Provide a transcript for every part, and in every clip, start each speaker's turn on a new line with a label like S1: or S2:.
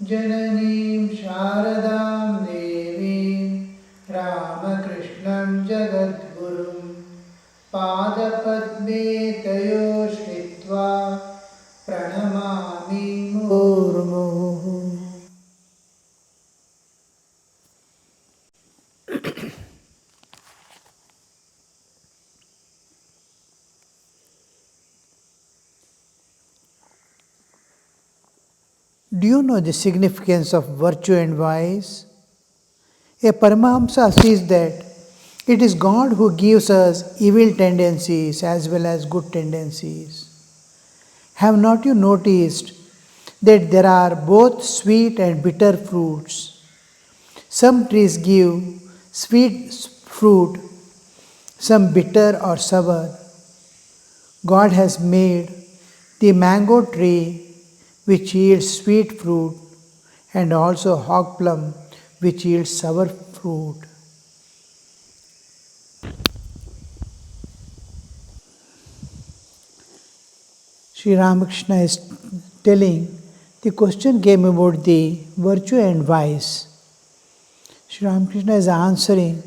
S1: जननीं शारदां देवीं रामकृष्णं जगद्गुरुं पादपद्मे तयो श्रित्वा प्रणमामि मुहुर्मुहुः. Do you know the significance of virtue and vice? A Paramahamsa says that it is God who gives us evil tendencies as well as good tendencies. Have not you noticed that there are both sweet and bitter fruits? Some trees give sweet fruit, some bitter or sour. God has made the mango tree which yields sweet fruit, and also hog plum which yields sour fruit. Sri Ramakrishna is telling, the question came about the virtue and vice. Sri Ramakrishna is answering,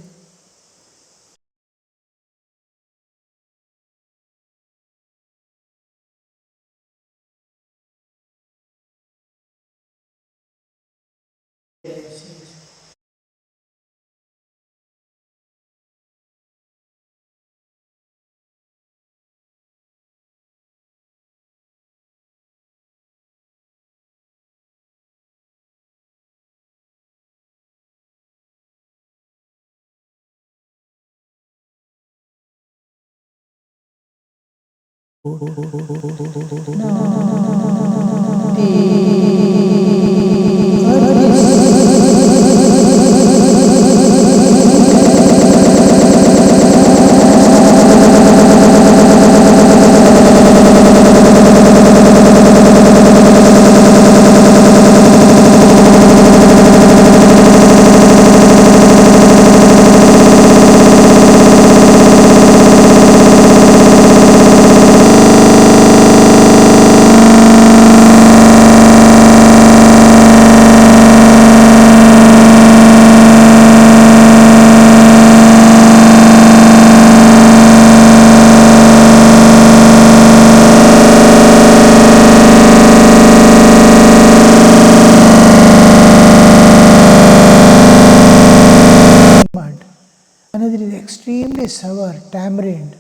S1: another is extremely sour, tamarind.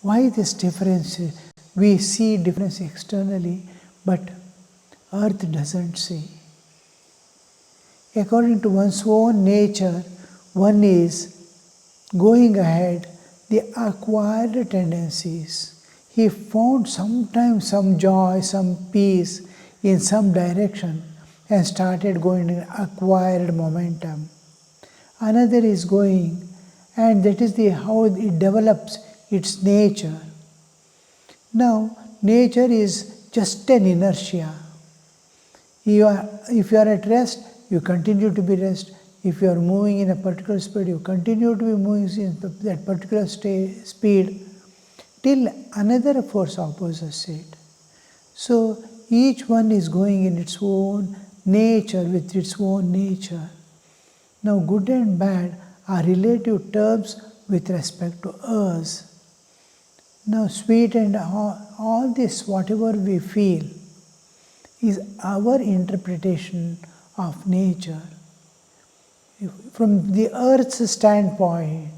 S1: Why this difference? We see difference externally, but earth doesn't see. According to one's own nature, one is going ahead, the acquired tendencies. He found sometimes some joy, some peace in some direction and started going in acquired momentum. Another is going, and that is how it develops its nature. Now, nature is just an inertia. If you are at rest, you continue to be rest. If you are moving in a particular speed, you continue to be moving in that particular speed till another force opposes it. So each one is going in its own nature, with its own nature. Now good and bad are relative terms with respect to us. Now sweet and all this, whatever we feel, is our interpretation of nature. From the earth's standpoint,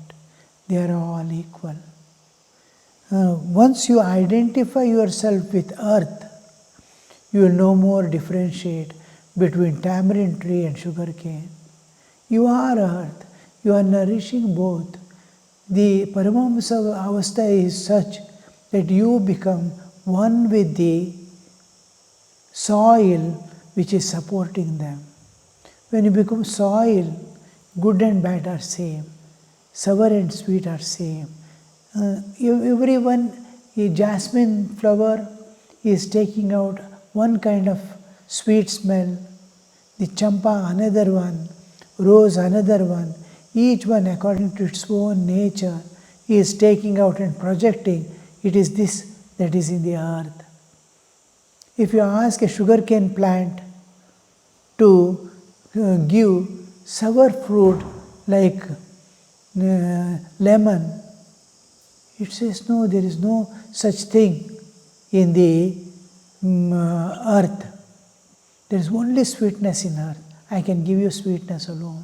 S1: they are all equal. Once you identify yourself with earth, you will no more differentiate between tamarind tree and sugarcane. You are earth, you are nourishing both. The Paramahamsa avastha is such that you become one with the soil which is supporting them. When you become soil, good and bad are same, sour and sweet are same. Everyone, a jasmine flower is taking out one kind of sweet smell, the champa another one, rose another one. Each one according to its own nature is taking out and projecting. It is this that is in the earth. If you ask a sugarcane plant, to give sour fruit like lemon. It says no, there is no such thing in the earth. There is only sweetness in earth. I can give you sweetness alone.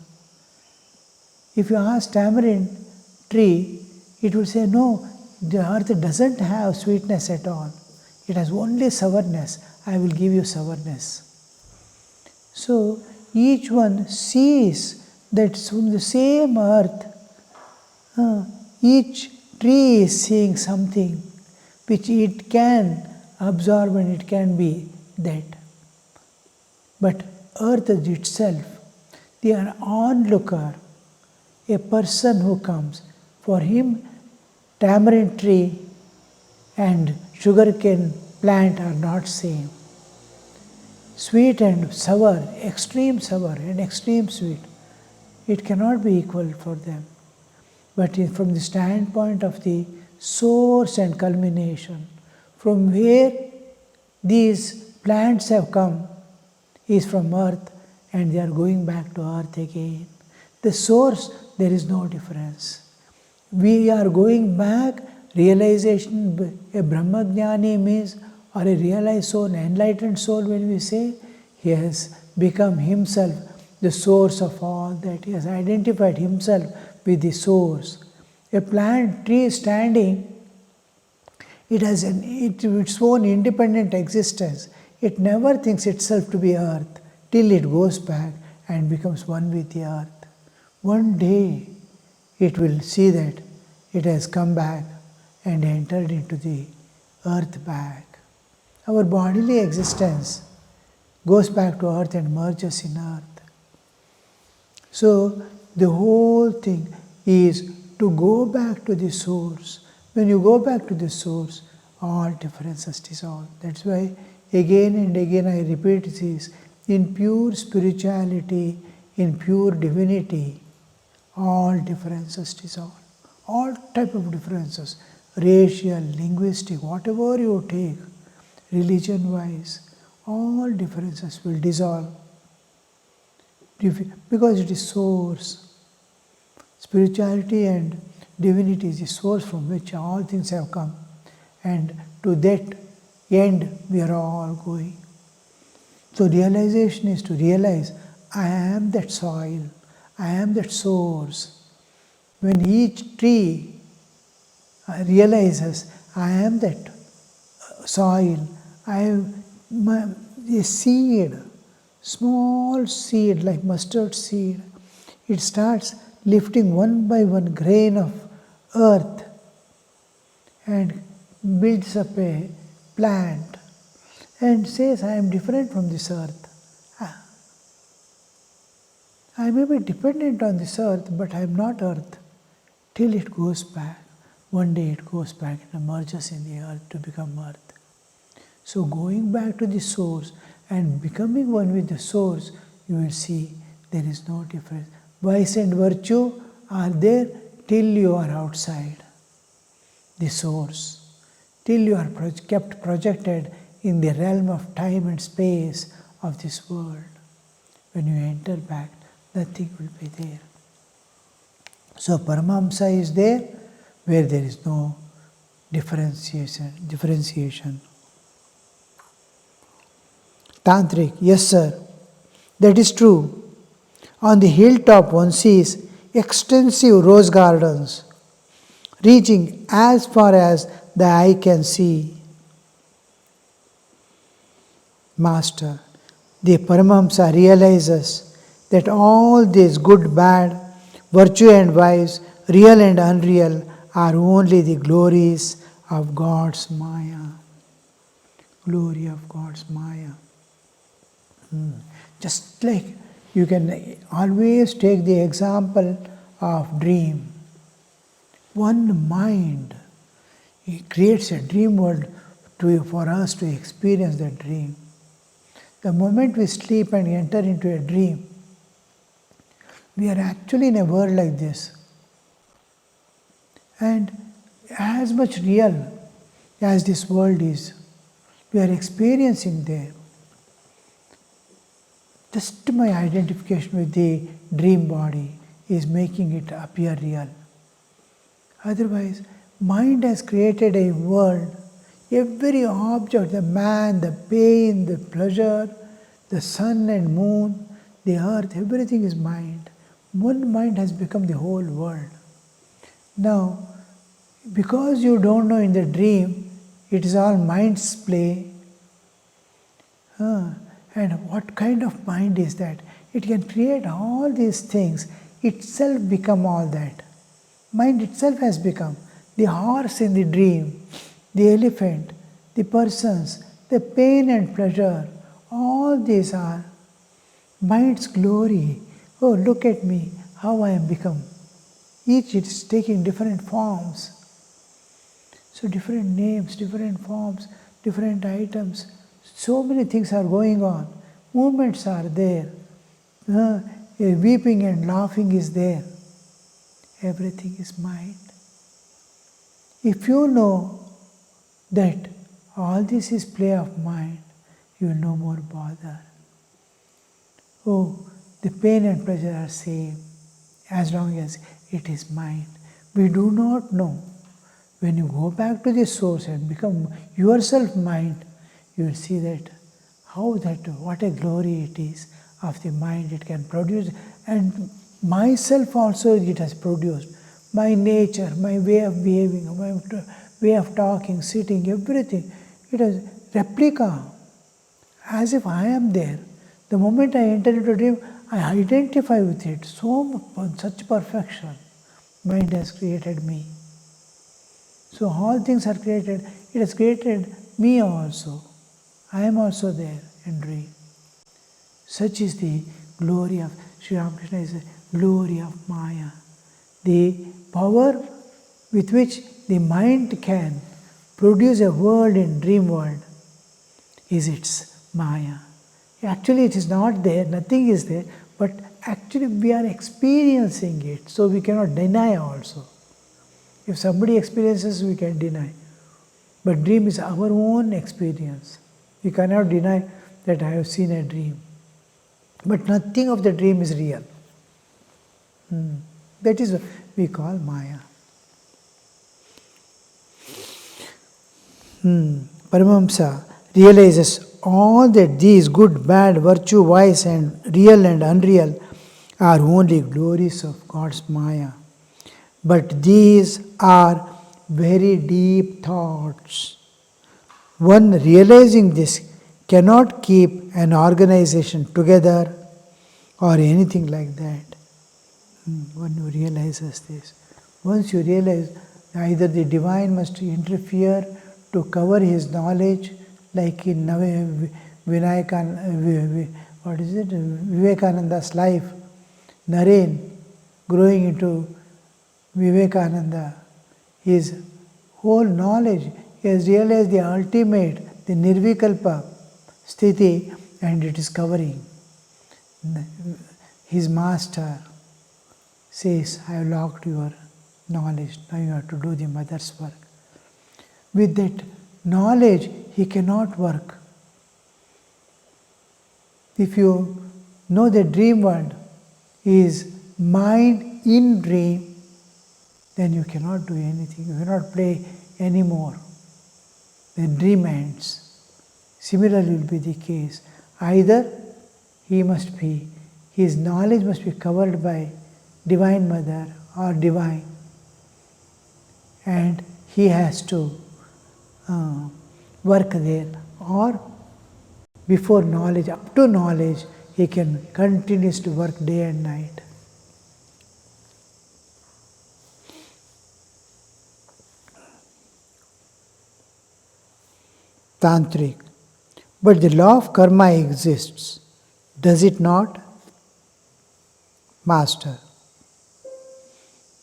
S1: If you ask tamarind tree, it will say no, the earth doesn't have sweetness at all. It has only sourness. I will give you sourness. So each one sees that from the same earth, each tree is seeing something which it can absorb and it can be that. But earth itself, the onlooker, a person who comes, for him tamarind tree and sugarcane plant are not same. Sweet and sour, extreme sour and extreme sweet, it cannot be equal for them. But from the standpoint of the source and culmination, from where these plants have come is from earth and they are going back to earth again. The source, there is no difference. We are going back, realization, a Brahmajnani means, or a realized soul, an enlightened soul, when we say, he has become himself the source of all that. He has identified himself with the source. A plant tree standing, it has its own independent existence. It never thinks itself to be earth till it goes back and becomes one with the earth. One day it will see that it has come back and entered into the earth back. Our bodily existence goes back to earth and merges in earth. So the whole thing is to go back to the source. When you go back to the source, all differences dissolve. That's why again and again I repeat this, in pure spirituality, in pure divinity, all differences dissolve. All type of differences, racial, linguistic, whatever you take, religion-wise, all differences will dissolve. Because it is source. Spirituality and divinity is the source from which all things have come. And to that end we are all going. So realization is to realize, I am that soil, I am that source. When each tree realizes, I am that soil, I am a seed, small seed like mustard seed, it starts lifting one by one grain of earth and builds up a plant and says, I am different from this earth. I may be dependent on this earth, but I am not earth. Till it goes back. One day it goes back and emerges in the earth to become earth. So going back to the source and becoming one with the source, you will see there is no difference. Vice and virtue are there till you are outside the source, till you are kept projected in the realm of time and space of this world. When you enter back, nothing will be there. So Paramahamsa is there where there is no differentiation. Tantric, yes sir, that is true. On the hilltop one sees extensive rose gardens reaching as far as the eye can see. Master, the Paramahamsa realizes that all these good, bad, virtue and vice, real and unreal, are only the glories of God's Maya. Glory of God's Maya. Just like you can always take the example of dream. One mind creates a dream world for us to experience that dream. The moment we sleep and enter into a dream, we are actually in a world like this. And as much real as this world is, we are experiencing there. Just my identification with the dream body is making it appear real. Otherwise, mind has created a world. Every object, the man, the pain, the pleasure, the sun and moon, the earth, everything is mind. One mind has become the whole world. Now, because you don't know in the dream, it is all mind's play. And what kind of mind is that? It can create all these things, itself become all that. Mind itself has become the horse in the dream, the elephant, the persons, the pain and pleasure. All these are mind's glory. Oh, look at me, how I am become. Each is taking different forms. So different names, different forms, different items. So many things are going on. Movements are there. Weeping and laughing is there. Everything is mind. If you know that all this is play of mind, you will no more bother. Oh, the pain and pleasure are same as long as it is mind. We do not know. When you go back to the source and become yourself mind, you will see that what a glory it is of the mind it can produce, and myself also it has produced. My nature, my way of behaving, my way of talking, sitting, everything, it is replica, as if I am there. The moment I enter into a dream, I identify with it. Such perfection. Mind has created me. So all things are created. It has created me also. I am also there in dream. Such is the glory of Sri Ramakrishna, is the glory of Maya. The power with which the mind can produce a world in dream world is its Maya. Actually it is not there, nothing is there, but actually we are experiencing it, so we cannot deny also. If somebody experiences, we can deny. But dream is our own experience. We cannot deny that I have seen a dream. But nothing of the dream is real. That is what we call Maya. Paramahamsa realizes all that these good, bad, virtue, vice, and real and unreal are only glories of God's Maya. But these are very deep thoughts. One realizing this cannot keep an organization together or anything like that. One who realizes this. Once you realize, either the divine must interfere to cover his knowledge, like in Vivekananda's life, Naren growing into Vivekananda, his whole knowledge, he has realized the ultimate, the nirvikalpa sthiti, and it is covering. His master says, I have locked your knowledge, now you have to do the mother's work. With that knowledge, he cannot work. If you know the dream world is mind in dream, then you cannot do anything, you cannot play anymore. The dream ends. Similarly will be the case. Either his knowledge must be covered by Divine Mother or Divine, and he has to work there, or before knowledge, up to knowledge, he can continuously work day and night. Tantric. But the law of karma exists, does it not? Master.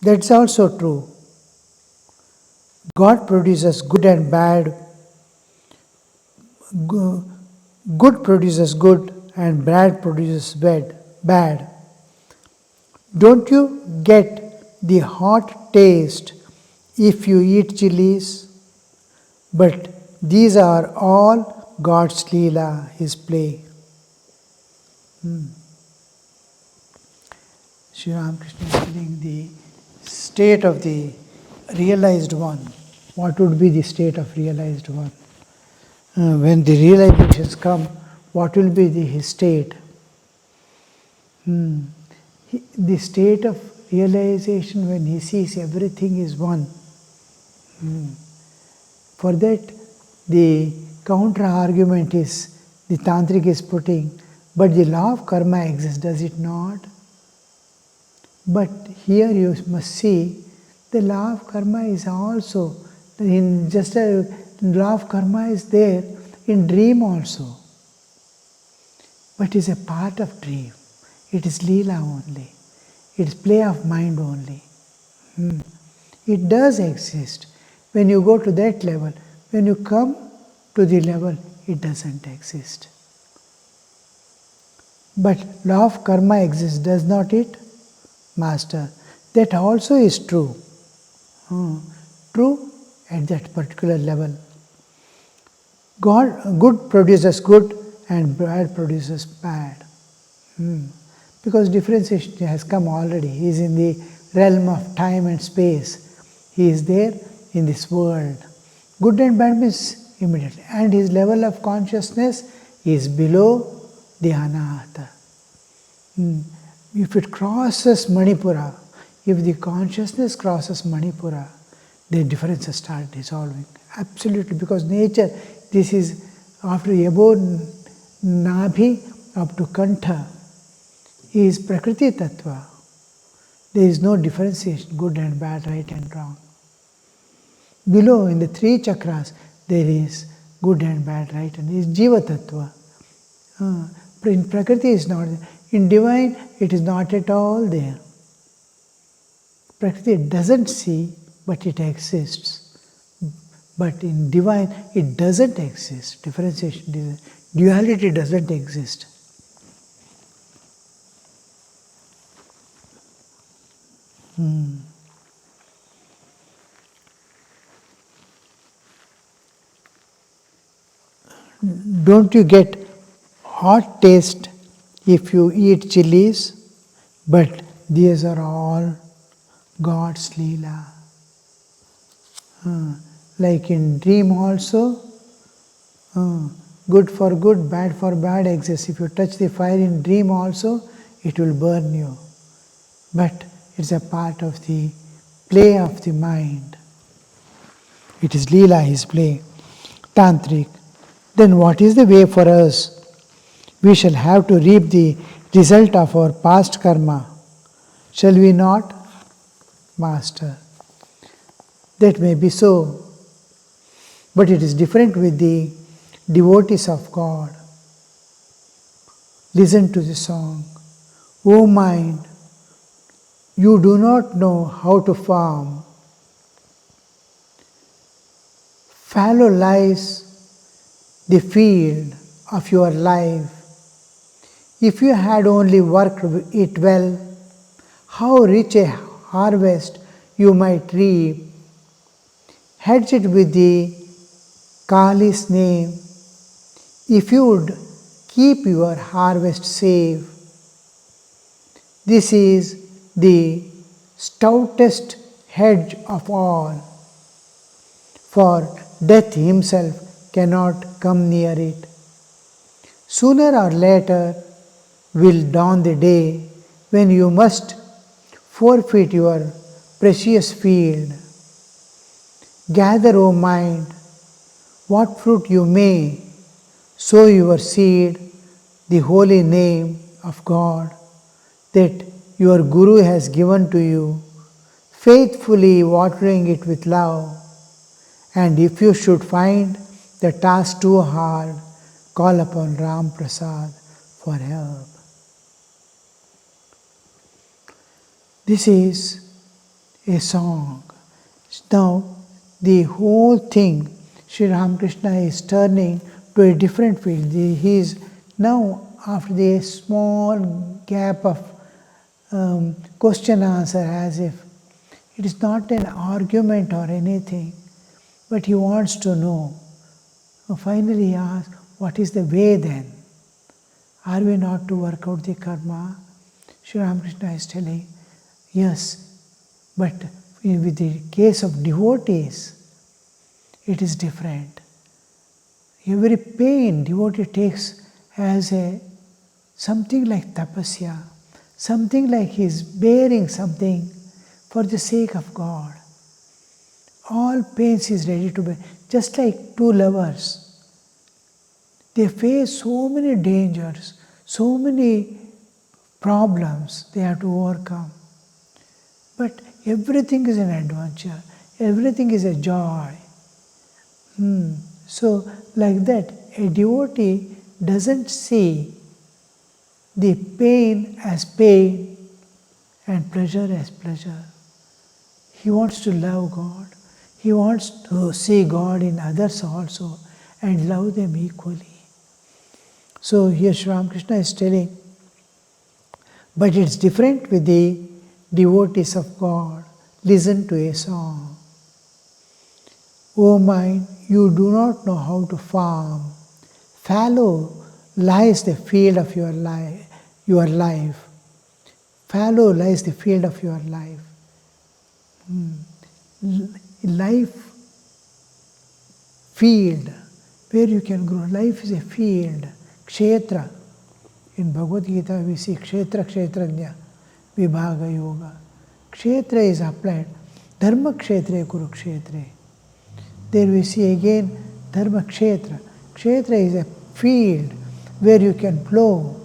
S1: That's also true. God produces good and bad. Good produces good and bad produces bad. Don't you get the hot taste if you eat chilies? But these are all God's Leela, His play. Sri Ramakrishna is telling the state of the realized one. What would be the state of realized one? When the realizations come, what will be his state? The state of realization when he sees everything is one. For that, the counter argument is, the Tantric is putting, but the law of karma exists, does it not? But here you must see, the law of karma is also, in just a law of karma is there in dream also. But is a part of dream. It is Leela only. It is play of mind only. It does exist. When you go to that level, when you come to the level, it doesn't exist. But law of karma exists, does not it, Master? That also is true. True at that particular level. Good produces good and bad produces bad. Because differentiation has come already. He is in the realm of time and space. He is there in this world. Good and bad means immediately. And his level of consciousness is below the anahata. If it crosses Manipura, if the consciousness crosses Manipura, the differences start dissolving. Absolutely, because nature, this is after above Nabhi up to Kantha, is Prakriti Tattva. There is no differentiation, good and bad, right and wrong. Below, in the three chakras, there is good and bad, right, and is Jiva Tattva. In Prakriti is not there. In divine, it is not at all there. Prakriti doesn't see, but it exists. But in divine, it doesn't exist. Differentiation, duality doesn't exist. Don't you get hot taste if you eat chilies? But these are all God's Leela. Like in dream also, good for good, bad for bad exists. If you touch the fire in dream also, it will burn you. But it's a part of the play of the mind. It is Leela, his play. Tantric. Then what is the way for us? We shall have to reap the result of our past karma. Shall we not, Master? That may be so. But it is different with the devotees of God. Listen to the song. O mind, you do not know how to farm. Fallow lies the field of your life. If you had only worked it well, how rich a harvest you might reap. Hedge it with the Kali's name. If you would keep your harvest safe. This is the stoutest hedge of all, for death himself cannot come near it. Sooner or later will dawn the day when you must forfeit your precious field. Gather, O mind, what fruit you may, sow your seed, the holy name of God that your Guru has given to you, faithfully watering it with love. And if you should find the task too hard, call upon Ram Prasad for help. This is a song. Now, the whole thing, Sri Ramakrishna is turning to a different field. He is now, after the small gap of question answer, as if it is not an argument or anything, but he wants to know. Finally he asks, what is the way then? Are we not to work out the karma? Sri Ramakrishna is telling, yes, but with the case of devotees, it is different. Every pain devotee takes as something like tapasya, something like he is bearing something for the sake of God. All pains he is ready to bear. Just like two lovers, they face so many dangers, so many problems they have to overcome. But everything is an adventure, everything is a joy. So, like that, a devotee doesn't see the pain as pain and pleasure as pleasure. He wants to love God. He wants to see God in others also and love them equally. So here Sri Ramakrishna is telling, but it's different with the devotees of God. Listen to a song. O mind, you do not know how to farm. Fallow lies the field of your life. Fallow lies the field of your life. Life, field, where you can grow. Life is a field. Kshetra. In Bhagavad Gita we see Kshetra, Kshetrajna, Vibhaga Yoga. Kshetra is applied. Dharma Kshetra, Kurukshetra. There we see again Dharma Kshetra. Kshetra is a field where you can plow.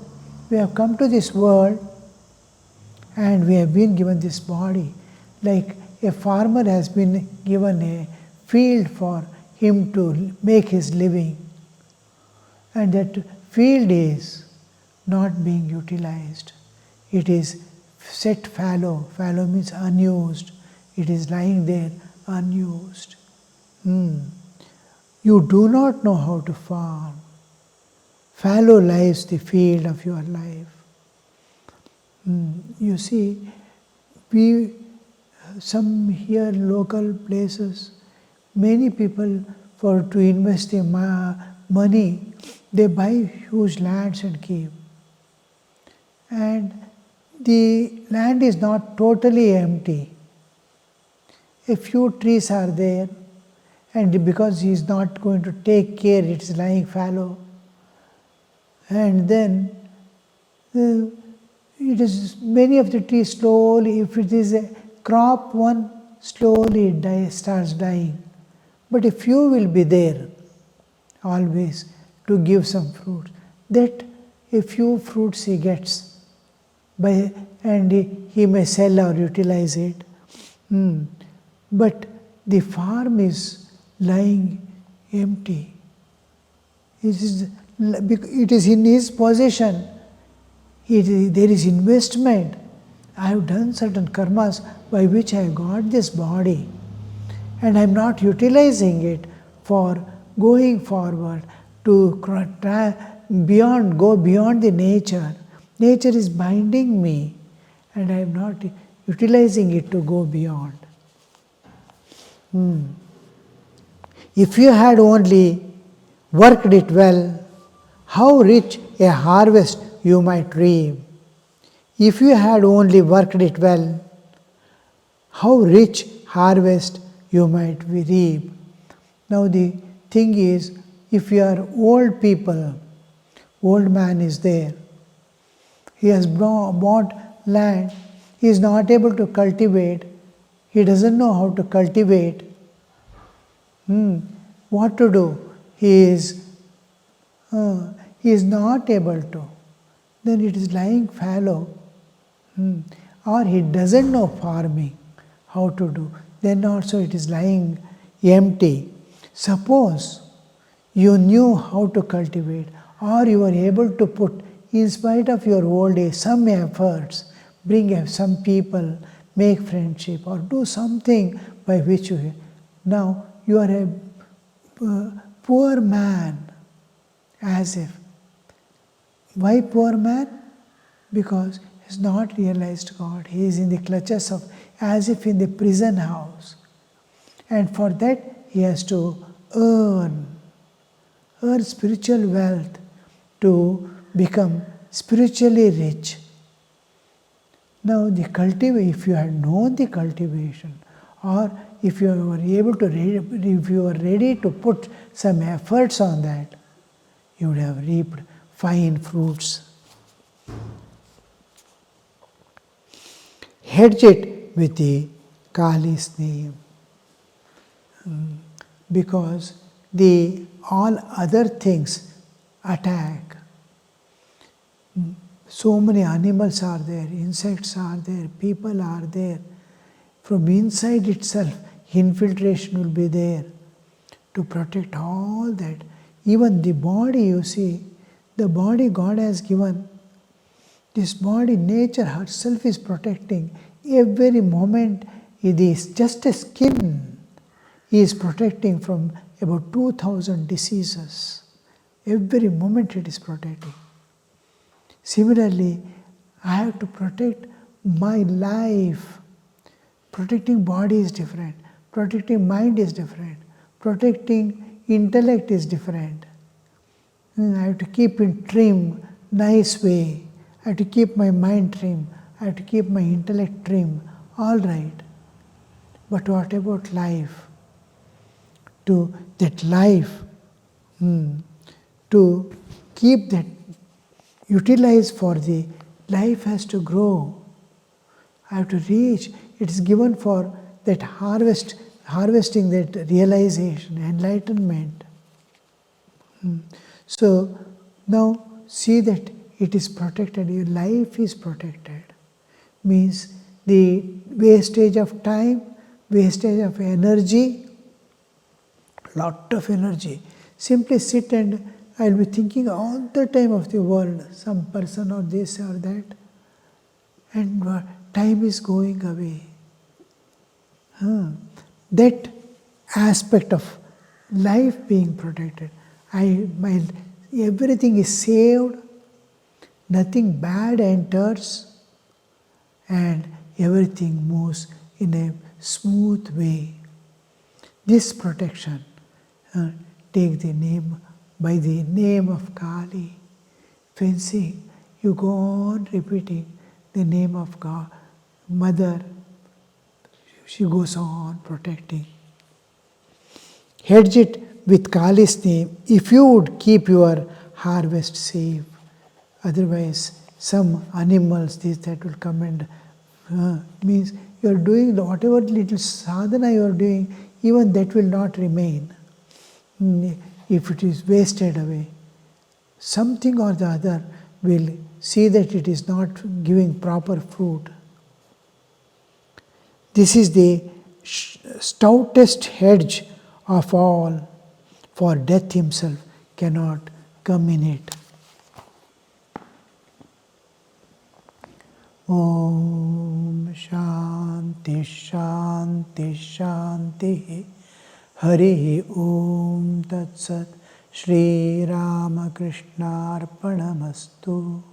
S1: We have come to this world and we have been given this body. Like a farmer has been given a field for him to make his living. And that field is not being utilized. It is set fallow. Fallow means unused. It is lying there unused. You do not know how to farm. Fallow lies the field of your life. You see, some here local places, many people to invest their money, they buy huge lands and keep. And the land is not totally empty. A few trees are there, and because he is not going to take care, it is lying fallow. And then it is many of the trees slowly, if it is a crop one, slowly it starts dying. But a few will be there always to give some fruit. That a few fruits he gets and he may sell or utilize it. But the farm is lying empty. It is in his possession. There is investment. I have done certain karmas by which I got this body, and I am not utilizing it for going forward to go beyond the nature. Nature is binding me, and I am not utilizing it to go beyond. If you had only worked it well, how rich a harvest you might reap. If you had only worked it well, how rich harvest you might reap. Now the thing is, if you are old people, old man is there, he has bought land, he is not able to cultivate, he doesn't know how to cultivate. What to do? He is not able to. Then it is lying fallow. Or he doesn't know farming, how to do. Then also it is lying empty. Suppose you knew how to cultivate, or you were able to put, in spite of your old age, some efforts, bring some people, make friendship, or do something by which you. Now you are a poor man, as if. Why poor man? Because he has not realized God. He is in the clutches of, as if in the prison house. And for that he has to earn spiritual wealth to become spiritually rich. Now if you had known the cultivation, or if you were able to, if you were ready to put some efforts on that, you would have reaped fine fruits. Hedge it with the Kali's name, because the all other things attack. So many animals are there, insects are there, people are there. From inside itself, infiltration will be there to protect all that. Even the body, you see, the body God has given, this body, nature herself is protecting. Every moment it is just a skin is protecting from about 2,000 diseases. Every moment it is protecting. Similarly, I have to protect my life. Protecting body is different. Protecting mind is different. Protecting intellect is different. I have to keep it trim, nice way. I have to keep my mind trim. I have to keep my intellect trim. All right. But what about life? To that life, to keep that utilized for the life has to grow. I have to reach. It is given for that harvesting that realization, enlightenment. So now see that it is protected, your life is protected. Means the wastage of time, wastage of energy, lot of energy. Simply sit and I'll be thinking all the time of the world, some person or this or that, and time is going away. That aspect of life being protected, everything is saved, nothing bad enters, and everything moves in a smooth way. This protection, take the name, by the name of Kali. Fencing, you go on repeating the name of God, Mother, she goes on protecting. Hedge it with Kali's name if you would keep your harvest safe. Otherwise, some animals, that will come and means you are doing whatever little sadhana you are doing, even that will not remain if it is wasted away. Something or the other will see that it is not giving proper fruit. This is the stoutest hedge of all, for death himself cannot come in it. Om Shanti Shanti Shanti Hari Om Tat Sat Shri Ramakrishna Arpanamastu.